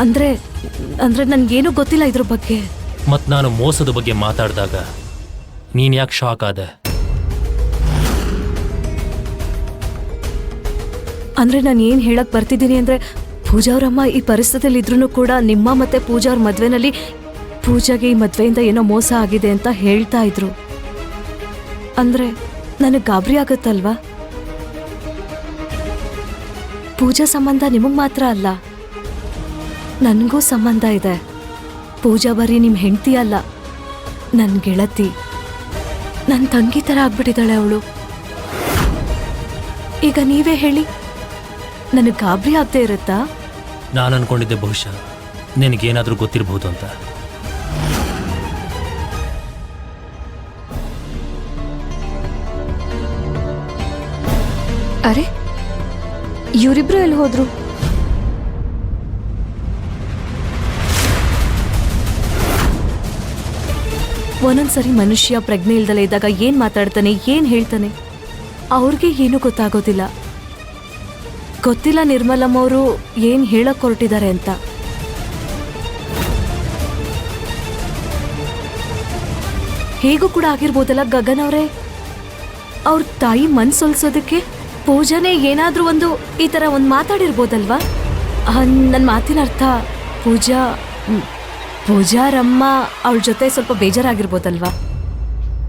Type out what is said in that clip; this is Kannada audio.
ಅಂದ್ರೆ ಅಂದ್ರೆ ನನ್ಗೇನು ಗೊತ್ತಿಲ್ಲ ಇದ್ರ ಬಗ್ಗೆ. ಮತ್ ನಾನು ಮೋಸದ ಬಗ್ಗೆ ಮಾತಾಡಿದಾಗ ನೀನ್ ಯಾಕೆ ಶಾಕ್ ಆದೆ? ಅಂದ್ರೆ ನಾನು ಏನ್ ಹೇಳಕ್ ಬರ್ತಿದ್ದೀನಿ ಅಂದ್ರೆ, ಪೂಜಾ ಅವರಮ್ಮ ಈ ಪರಿಸ್ಥಿತಿಯಲ್ಲಿ ಇದ್ರೂ ಕೂಡ ನಿಮ್ಮ ಮತ್ತೆ ಪೂಜಾ ಅವ್ರ ಮದ್ವೆನಲ್ಲಿ ಪೂಜಾಗೆ ಈ ಮದ್ವೆಯಿಂದ ಏನೋ ಮೋಸ ಆಗಿದೆ ಅಂತ ಹೇಳ್ತಾ ಇದ್ರು. ಅಂದ್ರೆ ನನಗೆ ಗಾಬರಿ ಆಗತ್ತಲ್ವಾ? ಪೂಜಾ ಸಂಬಂಧ ನಿಮಗ್ ಮಾತ್ರ ಅಲ್ಲ, ನನ್ಗೂ ಸಂಬಂಧ ಇದೆ. ಪೂಜಾ ಬರೀ ನಿಮ್ ಹೆಂಡತಿ ಅಲ್ಲ, ನನ್ ಗೆಳತಿ, ನನ್ ತಂಗಿ ತರ ಆಗ್ಬಿಟ್ಟಿದ್ದಾಳೆ ಅವಳು. ಈಗ ನೀವೇ ಹೇಳಿ, ನನಗೆ ಗಾಬರಿ ಆಗದೆ ಇರುತ್ತಾ? ನಾನು ಅನ್ಕೊಂಡಿದ್ದೆ ಬಹುಶಃ ನಿನಗೇನಾದ್ರೂ ಗೊತ್ತಿರಬಹುದು ಅಂತ. ಅರೆ, ಇವರಿಬ್ರು ಎಲ್ಲಿ ಹೋದ್ರು? ಒಂದೊಂದ್ಸರಿ ಮನುಷ್ಯ ಪ್ರಜ್ಞೆ ಇಲ್ದಲೇ ಇದ್ದಾಗ ಏನ್ ಮಾತಾಡ್ತಾನೆ, ಏನ್ ಹೇಳ್ತಾನೆ ಅವ್ರಿಗೆ ಏನೂ ಗೊತ್ತಾಗೋದಿಲ್ಲ. ಗೊತ್ತಿಲ್ಲ ನಿರ್ಮಲಮ್ಮ ಅವರು ಏನ್ ಹೇಳಕ್ ಹೊರಟಿದ್ದಾರೆ ಅಂತ. ಹೇಗೂ ಕೂಡ ಆಗಿರ್ಬೋದಲ್ಲ ಗಗನ್ ಅವರೇ, ಅವ್ರ ತಾಯಿ ಮನ್ಸೊಲ್ಸೋದಕ್ಕೆ ಪೂಜಾನೇ ಏನಾದ್ರೂ ಈ ತರ ಒಂದು ಮಾತಾಡಿರ್ಬೋದಲ್ವಾ? ನನ್ನ ಮಾತಿನ ಅರ್ಥ, ಪೂಜಾರಮ್ಮ ಅವಳ ಜೊತೆ ಸ್ವಲ್ಪ ಬೇಜಾರಾಗಿರ್ಬೋದಲ್ವಾ?